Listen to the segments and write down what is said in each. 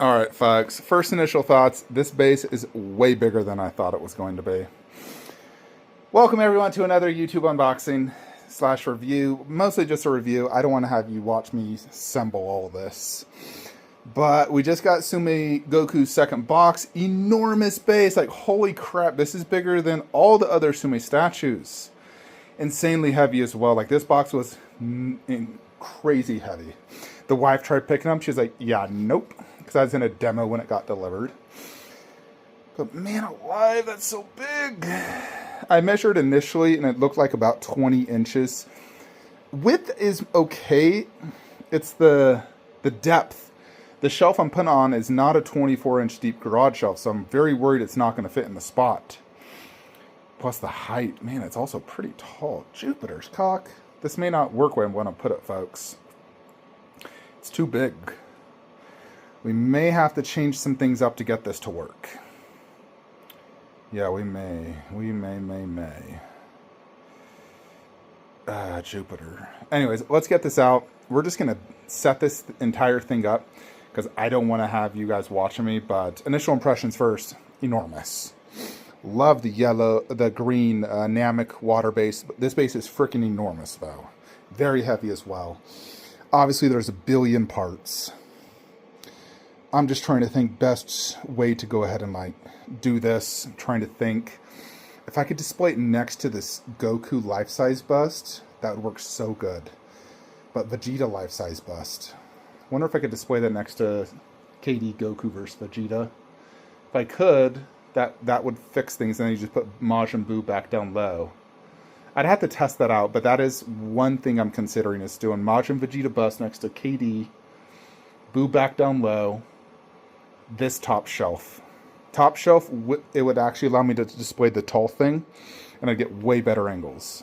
All right, folks. First initial thoughts. This base is way bigger than I thought it was going to be. Welcome, everyone, to another YouTube unboxing / review. Mostly just a review. I don't want to have you watch me assemble all this. But we just got Tsume Goku's second box. Enormous base. Like, holy crap. This is bigger than all the other Tsume statues. Insanely heavy as well. Like, this box was crazy heavy. The wife tried picking them. She's like, yeah, nope. Because I was in a demo when it got delivered. But man alive, that's so big. I measured initially and it looked like about 20 inches. Width is okay. It's the depth. The shelf I'm putting on is not a 24-inch deep garage shelf, so I'm very worried it's not going to fit in the spot. Plus the height. Man, it's also pretty tall. Jupiter's cock. This may not work where I want to put it, folks. It's too big. We may have to change some things up to get this to work. Yeah, we may. We may. Jupiter. Anyways, let's get this out. We're just going to set this entire thing up because I don't want to have you guys watching me, but initial impressions first. Enormous. Love the yellow, the green Namek water base. This base is freaking enormous, though. Very heavy as well. Obviously, there's a billion parts. I'm just trying to think best way to go ahead and like do this. I'm trying to think if I could display it next to this Goku life-size bust, that would work so good. But Vegeta life-size bust. Wonder if I could display that next to KD Goku versus Vegeta. If I could, that would fix things, and then you just put Majin Buu back down low. I'd have to test that out, but that is one thing I'm considering, is doing Majin Vegeta bust next to KD, Buu back down low, this top shelf. Top shelf, it would actually allow me to display the tall thing, and I'd get way better angles.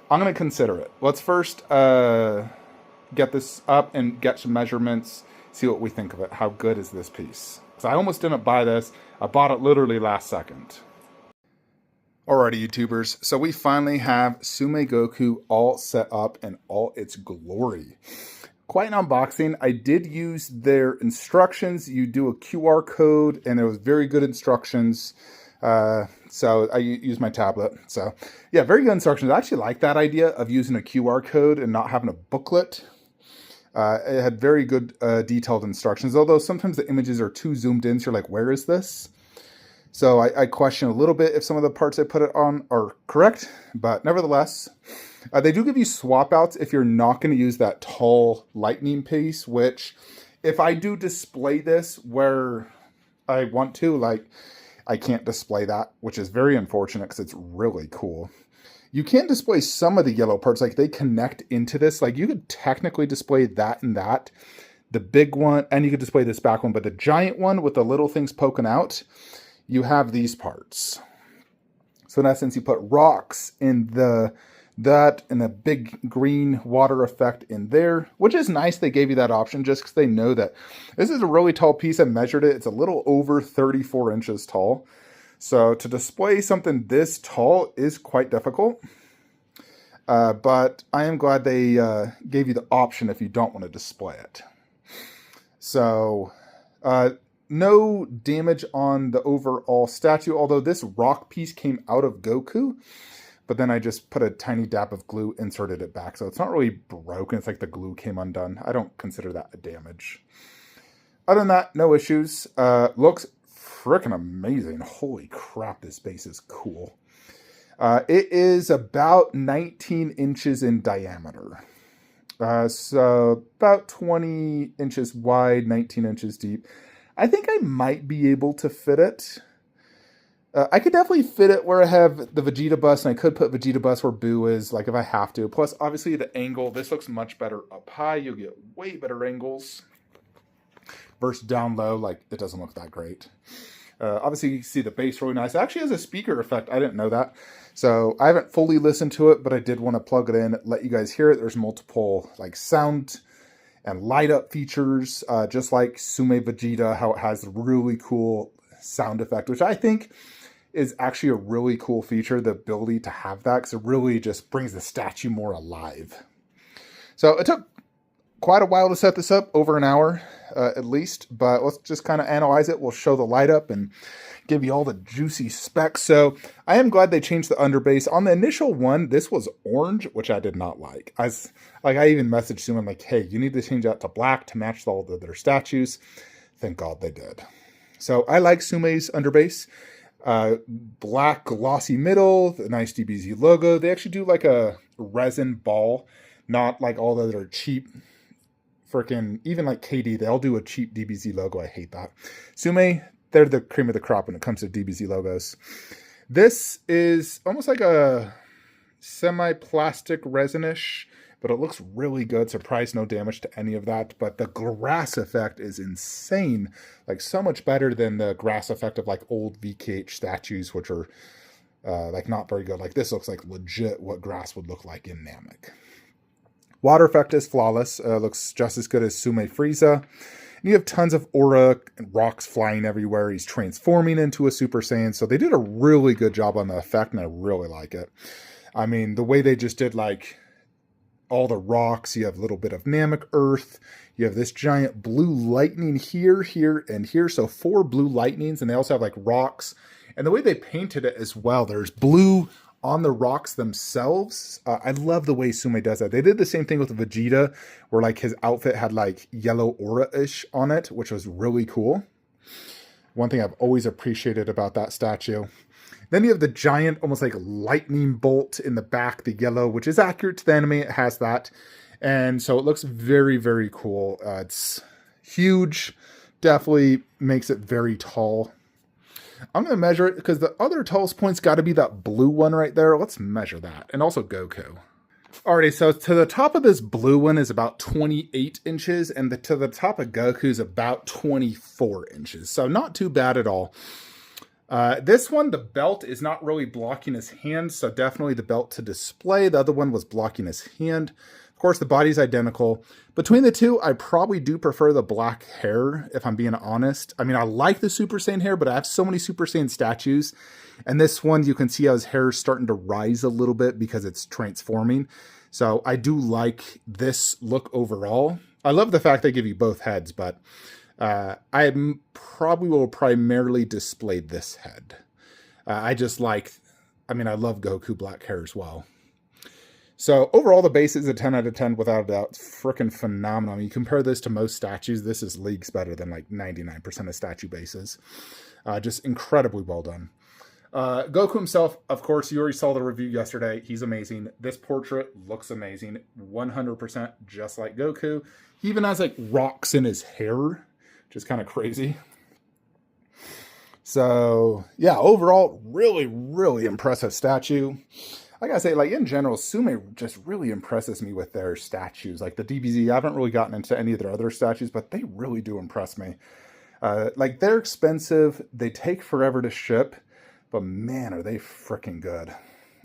I'm going to consider it. Let's first get this up and get some measurements, see what we think of it. How good is this piece? Because I almost didn't buy this. I bought it literally last second. Alrighty, YouTubers. So we finally have Tsume Goku all set up in all its glory. Quite an unboxing. I did use their instructions. You do a QR code, and there was very good instructions. So I used my tablet. So yeah, very good instructions. I actually like that idea of using a QR code and not having a booklet. It had very good detailed instructions, although sometimes the images are too zoomed in, so you're like, where is this? So I question a little bit if some of the parts I put it on are correct, but nevertheless, they do give you swap outs if you're not going to use that tall lightning piece, which if I do display this where I want to, like, I can't display that, which is very unfortunate because it's really cool. You can't display some of the yellow parts, like they connect into this. Like you could technically display that and that, the big one, and you could display this back one, but the giant one with the little things poking out, you have these parts. So in essence, you put rocks in that and the big green water effect in there, which is nice. They gave you that option just because they know that this is a really tall piece. I measured it. It's a little over 34 inches tall. So to display something this tall is quite difficult. But I am glad they gave you the option if you don't want to display it. So no damage on the overall statue, although this rock piece came out of Goku, but then I just put a tiny dab of glue, inserted it back. So it's not really broken. It's like the glue came undone. I don't consider that a damage. Other than that, no issues. Looks freaking amazing. Holy crap, this base is cool. It is about 19 inches in diameter. So about 20 inches wide, 19 inches deep. I think I might be able to fit it. I could definitely fit it where I have the Vegeta bust, and I could put Vegeta bust where Buu is, like if I have to. Plus, obviously, the angle, this looks much better up high. You'll get way better angles. Versus down low, like, it doesn't look that great. Obviously, you see the bass really nice. It actually has a speaker effect. I didn't know that. So, I haven't fully listened to it, but I did want to plug it in, let you guys hear it. There's multiple, like, sound and light up features, just like Tsume Vegeta, how it has a really cool sound effect, which I think is actually a really cool feature, the ability to have that, because it really just brings the statue more alive. So it took quite a while to set this up, over an hour at least, but let's just kind of analyze it. We'll show the light up and give you all the juicy specs. So I am glad they changed the underbase. On the initial one, this was orange, which I did not like. I even messaged Tsume, like, hey, you need to change that to black to match all of their statues. Thank God they did. So I like Tsume's underbase. Black glossy middle, the nice DBZ logo. They actually do like a resin ball, not like all the other cheap freaking, even like KD, they all do a cheap DBZ logo. I hate that. Tsume, they're the cream of the crop when it comes to DBZ logos. This is almost like a semi-plastic resinish, but it looks really good. Surprise, no damage to any of that. But the grass effect is insane. Like so much better than the grass effect of like old VKH statues, which are like not very good. Like this looks like legit what grass would look like in Namek. Water effect is flawless. Looks just as good as Tsume Frieza. And you have tons of aura and rocks flying everywhere. He's transforming into a Super Saiyan. So they did a really good job on the effect, and I really like it. I mean, the way they just did like all the rocks, you have a little bit of Namek Earth. You have this giant blue lightning here, here, and here. So 4 blue lightnings, and they also have like rocks. And the way they painted it as well, there's blue on the rocks themselves. I love the way Tsume does that. They did the same thing with Vegeta, where like his outfit had like yellow aura-ish on it, which was really cool. One thing I've always appreciated about that statue. Then you have the giant, almost like lightning bolt in the back, the yellow, which is accurate to the anime. It has that. And so it looks very, very cool. It's huge. Definitely makes it very tall. I'm going to measure it because the other tallest point's got to be that blue one right there. Let's measure that. And also Goku. Alrighty, so to the top of this blue one is about 28 inches, and to the top of Goku's about 24 inches. So not too bad at all. This one, the belt is not really blocking his hand, so definitely the belt to display. The other one was blocking his hand. Of course, the body's identical. Between the two, I probably do prefer the black hair, if I'm being honest. I mean, I like the Super Saiyan hair, but I have so many Super Saiyan statues. And this one, you can see how his hair is starting to rise a little bit because it's transforming. So I do like this look overall. I love the fact they give you both heads, but I probably will primarily display this head. I love Goku black hair as well. So overall, the base is a 10 out of 10 without a doubt. It's freaking phenomenal. I mean, you compare this to most statues, this is leagues better than like 99% of statue bases. Just incredibly well done. Goku himself, of course, you already saw the review yesterday. He's amazing. This portrait looks amazing. 100% just like Goku. He even has like rocks in his hair, which is kind of crazy. So yeah, overall, really, really impressive statue. I gotta say, like in general, Tsume just really impresses me with their statues. Like the DBZ, I haven't really gotten into any of their other statues, but they really do impress me. Like they're expensive, they take forever to ship, but man, are they freaking good.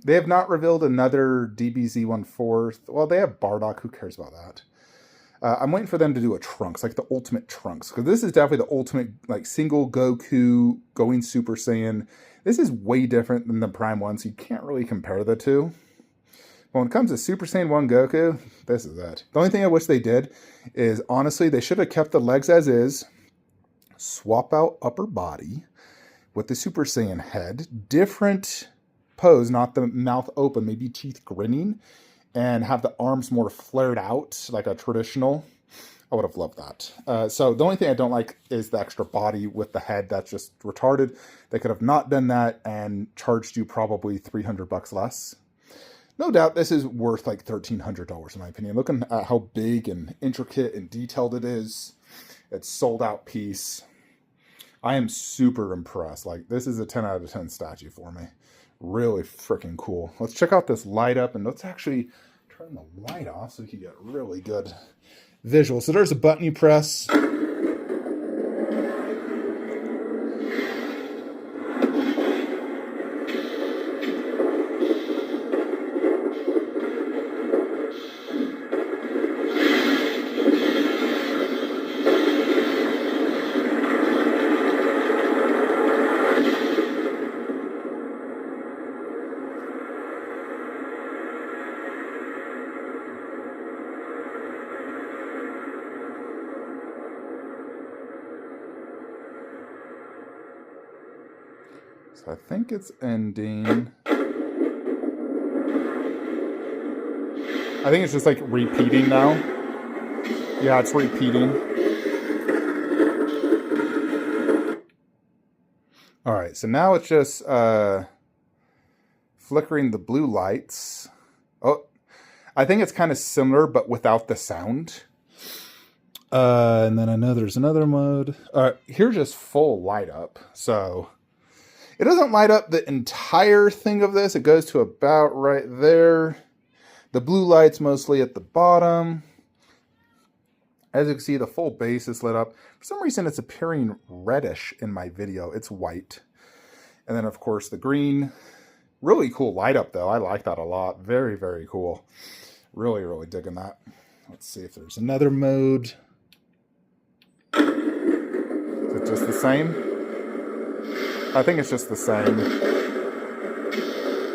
They have not revealed another DBZ 1/4. Well, they have Bardock, who cares about that? I'm waiting for them to do a Trunks, like the ultimate Trunks, because this is definitely the ultimate like single Goku going Super Saiyan. This is way different than the Prime one, so you can't really compare the two. But when it comes to Super Saiyan 1 Goku, this is it. The only thing I wish they did is, honestly, they should have kept the legs as is, swap out upper body with the Super Saiyan head, different pose, not the mouth open, maybe teeth grinning, and have the arms more flared out like a traditional. I would have loved that. So the only thing I don't like is the extra body with the head. That's just retarded. They could have not done that and charged you probably $300 less. No doubt this is worth like $1,300 in my opinion. Looking at how big and intricate and detailed it is. It's sold out piece. I am super impressed. Like this is a 10 out of 10 statue for me. Really freaking cool. Let's check out this light up and let's actually turn the light off so we can get really good visual. So there's a button you press. So I think it's ending. I think it's just like repeating now. Yeah, it's repeating. All right, so now it's just flickering the blue lights. Oh, I think it's kind of similar, but without the sound. And then I know there's another mode. Here's just full light up. So it doesn't light up the entire thing of this. It goes to about right there. The blue light's mostly at the bottom. As you can see, the full base is lit up. For some reason, it's appearing reddish in my video. It's white. And then, of course, the green. Really cool light up, though. I like that a lot. Very, very cool. Really, really digging that. Let's see if there's another mode. Is it just the same? I think it's just the same.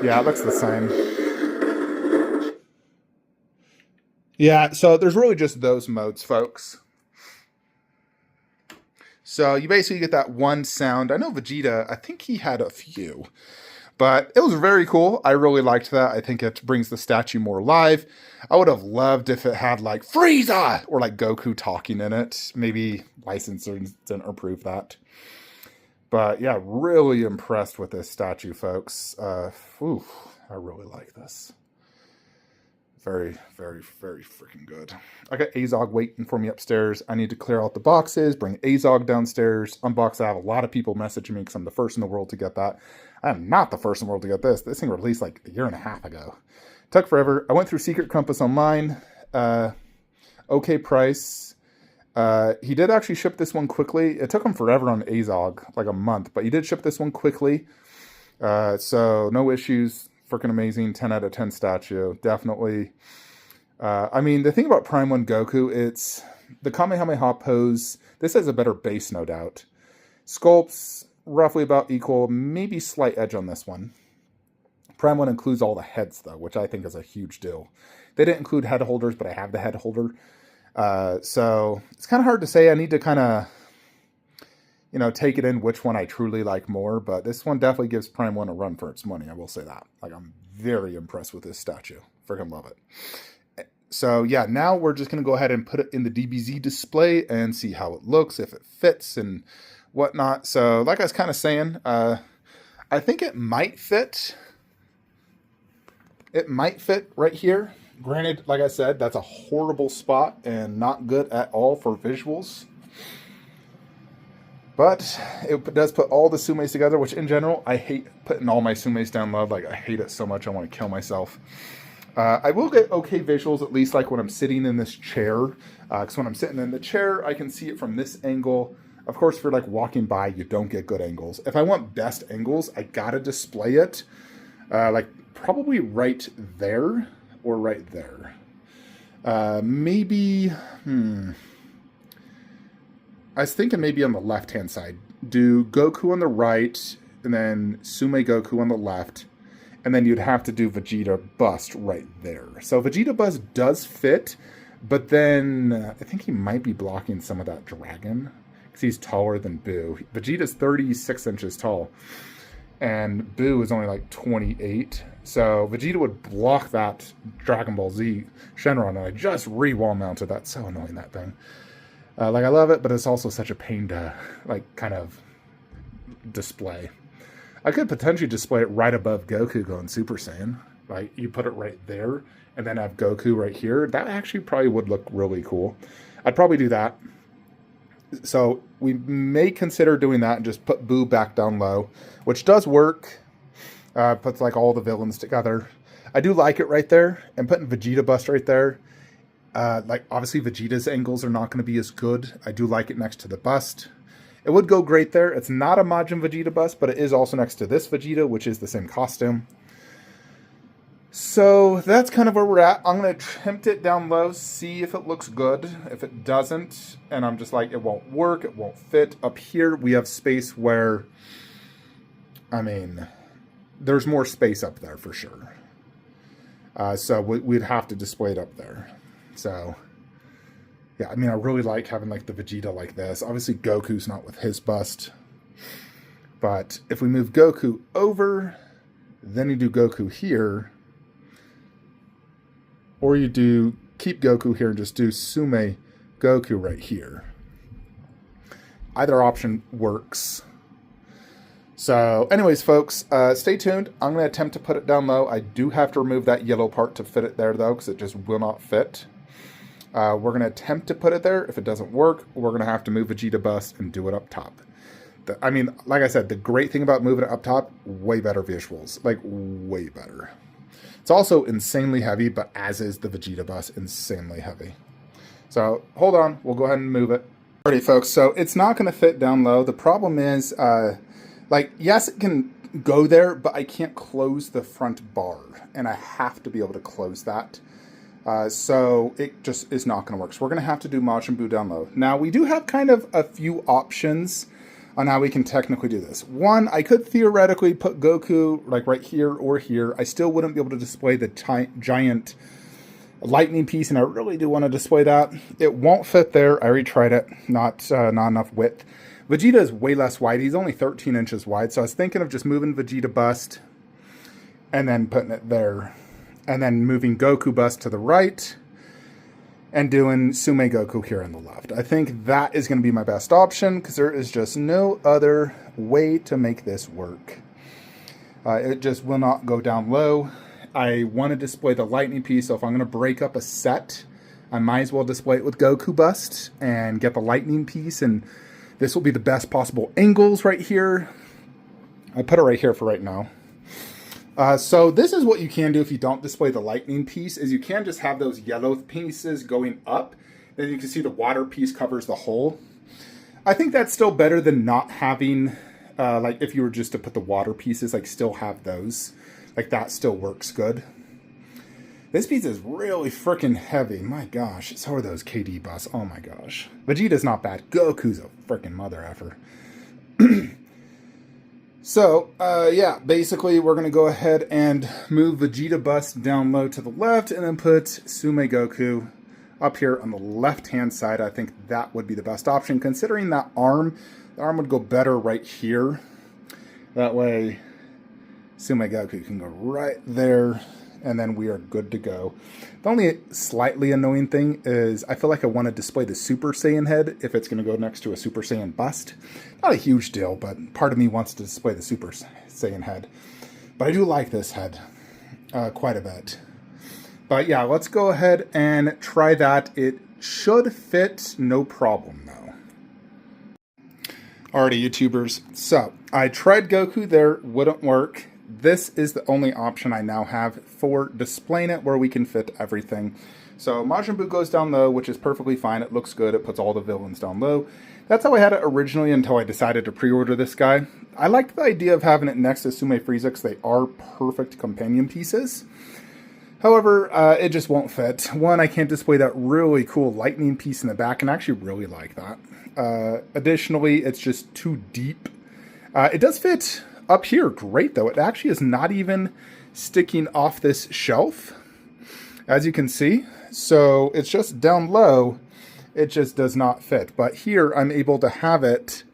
Yeah, it looks the same. Yeah, so there's really just those modes, folks. So you basically get that one sound. I know Vegeta, I think he had a few. But it was very cool. I really liked that. I think it brings the statue more alive. I would have loved if it had like Frieza or like Goku talking in it. Maybe licensing didn't approve that. But yeah, really impressed with this statue, folks. I really like this. Very, very, very freaking good. I got Azog waiting for me upstairs. I need to clear out the boxes, bring Azog downstairs, unbox. I have a lot of people messaging me because I'm the first in the world to get that. I am not the first in the world to get this. This thing released like a year and a half ago. Took forever. I went through Secret Compass online. Okay price. He did actually ship this one quickly. It took him forever on Azog, like a month, but he did ship this one quickly. So no issues. Freaking amazing. 10 out of 10 statue. Definitely. I mean, the thing about Prime 1 Goku, it's the Kamehameha pose. This has a better base, no doubt. Sculpts, roughly about equal. Maybe slight edge on this one. Prime 1 includes all the heads, though, which I think is a huge deal. They didn't include head holders, but I have the head holder. So it's kind of hard to say. I need to kind of, you know, take it in which one I truly like more. But this one definitely gives Prime 1 a run for its money. I will say that. Like, I'm very impressed with this statue. Freaking love it. So, yeah, now we're just going to go ahead and put it in the DBZ display and see how it looks, if it fits and whatnot. So, like I was kind of saying, I think it might fit. It might fit right here. Granted, like I said, that's a horrible spot and not good at all for visuals. But it does put all the Tsumes together, which in general, I hate putting all my Tsumes down low. Like, I hate it so much, I want to kill myself. I will get okay visuals, at least like when I'm sitting in this chair. Because when I'm sitting in the chair, I can see it from this angle. Of course, if you're like walking by, you don't get good angles. If I want best angles, I gotta display it. Like probably right there or right there. Maybe, I was thinking maybe on the left-hand side. Do Goku on the right, and then Tsume Goku on the left, and then you'd have to do Vegeta bust right there. So Vegeta bust does fit, but then I think he might be blocking some of that dragon, because he's taller than Boo. Vegeta's 36 inches tall, and Boo is only like 28. So Vegeta would block that Dragon Ball Z Shenron, and I just re-wall mounted. That's so annoying, that thing. Like, I love it, but it's also such a pain to, like, kind of display. I could potentially display it right above Goku going Super Saiyan. Like, you put it right there, and then have Goku right here. That actually probably would look really cool. I'd probably do that. So, we may consider doing that and just put Boo back down low, which does work. Puts, like, all the villains together. I do like it right there, and putting Vegeta bust right there. Like, obviously, Vegeta's angles are not going to be as good. I do like it next to the bust. It would go great there. It's not a Majin Vegeta bust, but it is also next to this Vegeta, which is the same costume. So, that's kind of where we're at. I'm going to attempt it down low, see if it looks good. If it doesn't, and I'm just like, it won't work, it won't fit. Up here, we have space where, I mean, there's more space up there for sure. So, we'd have to display it up there. So, yeah, I mean, I really like having, like, the Vegeta like this. Obviously, Goku's not with his bust. But if we move Goku over, then you do Goku here, or you do keep Goku here and just do Tsume Goku right here. Either option works. So anyways, folks, stay tuned. I'm going to attempt to put it down low. I do have to remove that yellow part to fit it there, though, because it just will not fit. We're going to attempt to put it there. If it doesn't work, we're going to have to move Vegeta Bust and do it up top. I mean, like I said, the great thing about moving it up top, way better visuals. Like, way better. It's also insanely heavy, but as is the Vegeta Bust, insanely heavy. So, hold on. We'll go ahead and move it. Alrighty, folks. So, it's not going to fit down low. The problem is... like, yes, it can go there, but I can't close the front bar, and I have to be able to close that. So it just is not going to work. So we're going to have to do Majin Buu down low. Now, we do have kind of a few options on how we can technically do this. One, I could theoretically put Goku, like, right here or here. I still wouldn't be able to display the giant lightning piece, and I really do want to display that. It won't fit there. I already tried it. Not enough width. Vegeta is way less wide. He's only 13 inches wide. So I was thinking of just moving Vegeta Bust and then putting it there. And then moving Goku Bust to the right and doing Tsume Goku here on the left. I think that is going to be my best option because there is just no other way to make this work. It just will not go down low. I want to display the lightning piece. So if I'm going to break up a set, I might as well display it with Goku Bust and get the lightning piece, and this will be the best possible angles right here. I put it right here for right now. So this is what you can do if you don't display the lightning piece, is you can just have those yellow pieces going up. Then you can see the water piece covers the hole. I think that's still better than not having, like if you were just to put the water pieces, like still have those. Like that still works good. This piece is really freaking heavy. My gosh. So are those KD busts. Oh my gosh. Vegeta's not bad. Goku's a freaking mother effer. So, yeah, basically we're going to go ahead and move Vegeta Bust down low to the left and then put Tsume Goku up here on the left-hand side. I think that would be the best option. Considering that arm, the arm would go better right here. That way, Tsume Goku can go right there. And then we are good to go. The only slightly annoying thing is I feel like I want to display the Super Saiyan head if it's going to go next to a Super Saiyan bust. Not a huge deal, but part of me wants to display the Super Saiyan head. But I do like this head quite a bit. But yeah, let's go ahead and try that. It should fit no problem though. Alrighty, YouTubers. So I tried Goku there, wouldn't work. This is the only option I now have for displaying it where we can fit everything. So Majin Buu goes down low, which is perfectly fine. It looks good. It puts all the villains down low. That's how I had it originally until I decided to pre-order this guy. I liked the idea of having it next to Tsume Frieza because they are perfect companion pieces. However, it just won't fit. One, I can't display that really cool lightning piece in the back, and I actually really like that. Additionally, it's just too deep. It does fit up here great though. It actually is not even sticking off this shelf, as you can see. So it's just down low. It just does not fit. But here I'm able to have it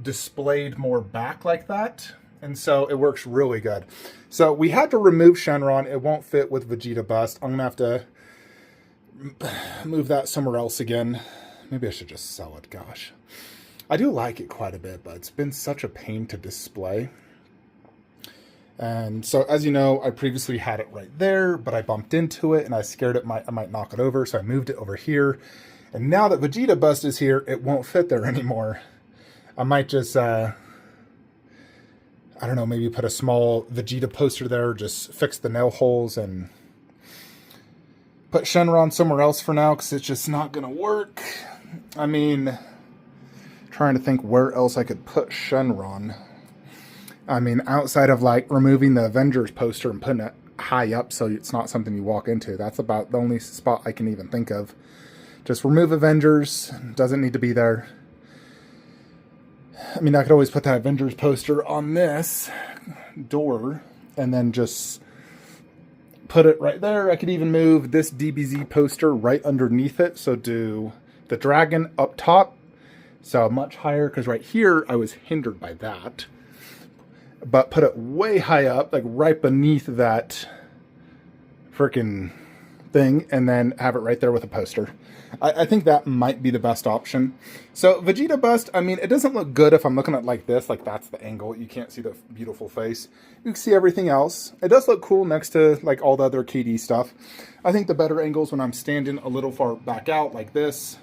displayed more back like that. And so it works really good. So we had to remove Shenron. It won't fit with Vegeta Bust. I'm going to have to move that somewhere else again. Maybe I should just sell it. Gosh. I do like it quite a bit, but it's been such a pain to display. And so, as you know, I previously had it right there, but I bumped into it and I scared I might knock it over, so I moved it over here. And now that Vegeta Bust is here, it won't fit there anymore. I might just, I don't know, maybe put a small Vegeta poster there, just fix the nail holes and put Shenron somewhere else for now, because it's just not going to work. I mean, trying to think where else I could put Shenron. I mean, outside of like removing the Avengers poster and putting it high up so it's not something you walk into. That's about the only spot I can even think of. Just remove Avengers. Doesn't need to be there. I mean, I could always put that Avengers poster on this door and then just put it right there. I could even move this DBZ poster right underneath it. So do the dragon up top, So much higher, because right here I was hindered by that. But put it way high up, like right beneath that freaking thing, and then have it right there with a poster. I think that might be the best option. So Vegeta bust, I mean, it doesn't look good if I'm looking at like this, like that's the angle. You can't see the beautiful face. You can see everything else. It does look cool next to like all the other KD stuff. I think the better angles when I'm standing a little far back out like this.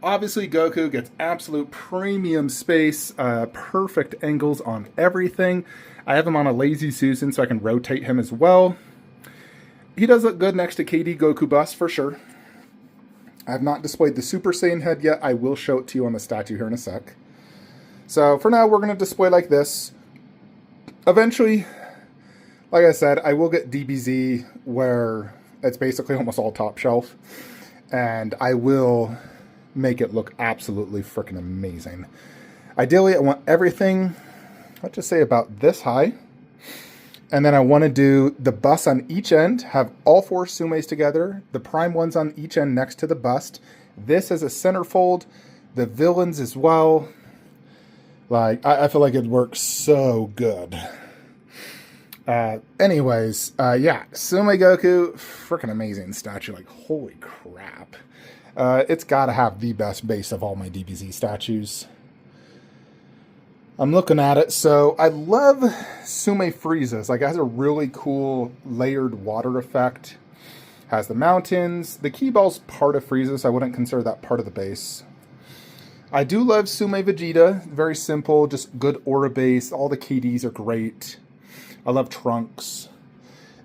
Obviously, Goku gets absolute premium space, perfect angles on everything. I have him on a lazy Susan so I can rotate him as well. He does look good next to KD Goku bust for sure. I have not displayed the Super Saiyan head yet. I will show it to you on the statue here in a sec. So for now, we're going to display like this. Eventually, like I said, I will get DBZ where it's basically almost all top shelf. And I will make it look absolutely freaking amazing. Ideally, I want everything, let's just say about this high. And then I want to do the bust on each end, have all 4 Tsumes together, the prime ones on each end next to the bust. This as a centerfold, the villains as well. Like, I feel like it works so good. Anyways, yeah, Tsume Goku, freaking amazing statue. Like, holy crap. It's got to have the best base of all my DBZ statues. I'm looking at it, so I love Tsume Frieza's. Like, it has a really cool layered water effect. Has the mountains. The key ball's part of Frieza, so I wouldn't consider that part of the base. I do love Tsume Vegeta. Very simple, just good aura base. All the KDs are great. I love Trunks.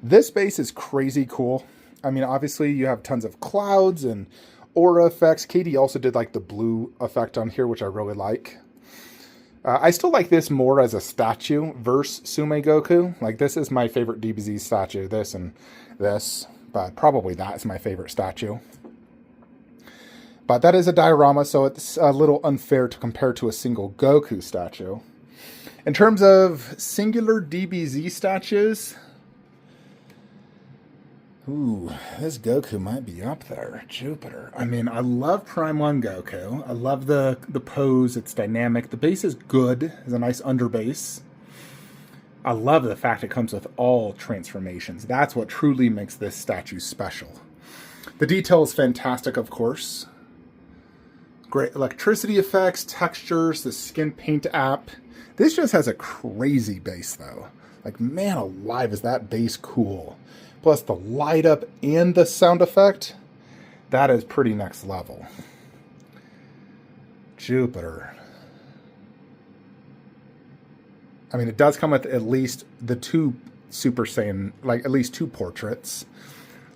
This base is crazy cool. I mean, obviously, you have tons of clouds and aura effects. KD also did, like, the blue effect on here, which I really like. I still like this more as a statue versus Tsume Goku. Like, this is my favorite DBZ statue, this and this, but probably that is my favorite statue. But that is a diorama, so it's a little unfair to compare to a single Goku statue. In terms of singular DBZ statues, ooh, this Goku might be up there. Jupiter. I mean, I love Prime 1 Goku. I love the pose. It's dynamic. The base is good. It's a nice underbase. I love the fact it comes with all transformations. That's what truly makes this statue special. The detail is fantastic, of course. Great electricity effects, textures, the skin paint app. This just has a crazy base, though. Like, man alive, is that base cool. Plus the light up and the sound effect, that is pretty next level. Jupiter. I mean, it does come with at least the 2 Super Saiyan, like at least 2 portraits.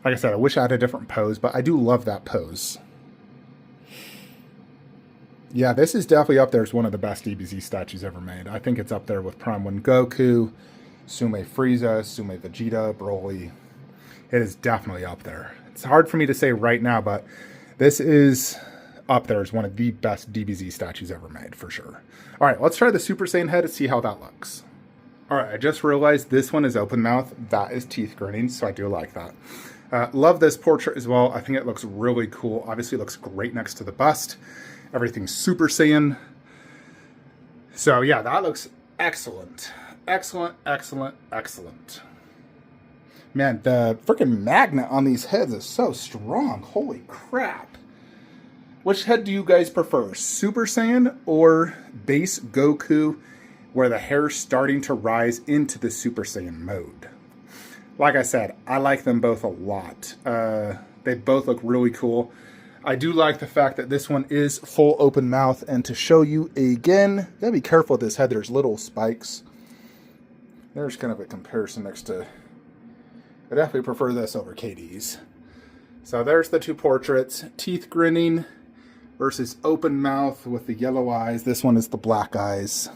Like I said, I wish I had a different pose, but I do love that pose. Yeah, this is definitely up there as one of the best DBZ statues ever made. I think it's up there with Prime 1 Goku, Tsume Frieza, Tsume Vegeta, Broly. It is definitely up there. It's hard for me to say right now, but this is up there as one of the best DBZ statues ever made, for sure. All right, let's try the Super Saiyan head and see how that looks. All right, I just realized this one is open mouth. That is teeth grinning, so I do like that. Love this portrait as well. I think it looks really cool. Obviously, it looks great next to the bust. Everything's Super Saiyan. So, yeah, that looks excellent. Excellent, excellent, excellent. Man, the freaking magnet on these heads is so strong. Holy crap. Which head do you guys prefer? Super Saiyan or base Goku, where the hair's starting to rise into the Super Saiyan mode? Like I said, I like them both a lot. They both look really cool. I do like the fact that this one is full open mouth. And to show you again, gotta be careful with this head. There's little spikes. There's kind of a comparison next to... I definitely prefer this over KD's. So there's the 2 portraits. Teeth grinning versus open mouth with the yellow eyes. This one is the black eyes.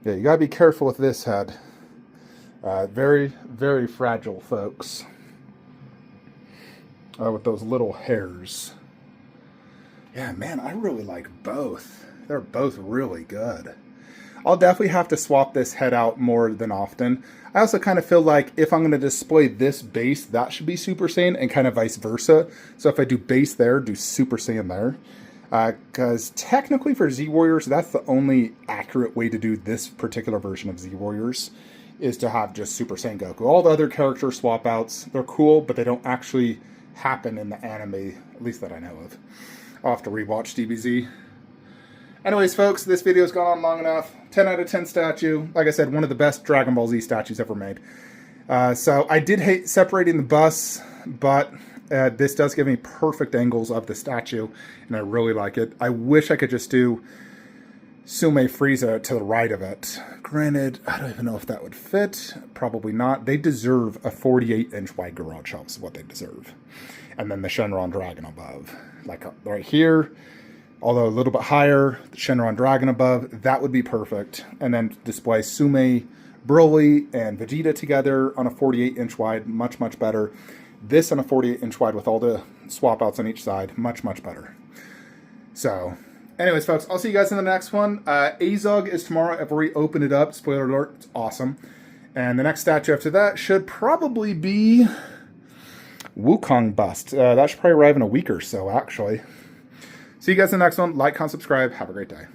Yeah, you gotta be careful with this head. Very, very fragile, folks. With those little hairs. Yeah, man, I really like both. They're both really good. I'll definitely have to swap this head out more than often. I also kind of feel like if I'm going to display this base, that should be Super Saiyan, and kind of vice versa. So if I do base there, do Super Saiyan there. Because technically for Z Warriors, that's the only accurate way to do this particular version of Z Warriors, is to have just Super Saiyan Goku. All the other character swap outs, they're cool, but they don't actually happen in the anime, at least that I know of. I'll have to rewatch DBZ. Anyways, folks, this video's gone on long enough. 10 out of 10 statue. Like I said, one of the best Dragon Ball Z statues ever made. So I did hate separating the bus, but this does give me perfect angles of the statue, and I really like it. I wish I could just do Tsume Frieza to the right of it. Granted, I don't even know if that would fit. Probably not. They deserve a 48-inch wide garage shelf is what they deserve. And then the Shenron Dragon above. Like right here, although a little bit higher, the Shenron Dragon above, that would be perfect. And then display Tsume, Broly, and Vegeta together on a 48-inch wide, much, much better. This on a 48-inch wide with all the swap outs on each side, much, much better. So, anyways, folks, I'll see you guys in the next one. Azog is tomorrow. I've already opened it up. Spoiler alert, it's awesome. And the next statue after that should probably be Wukong bust. That should probably arrive in a week or so, actually. See you guys in the next one. Like, comment, subscribe. Have a great day.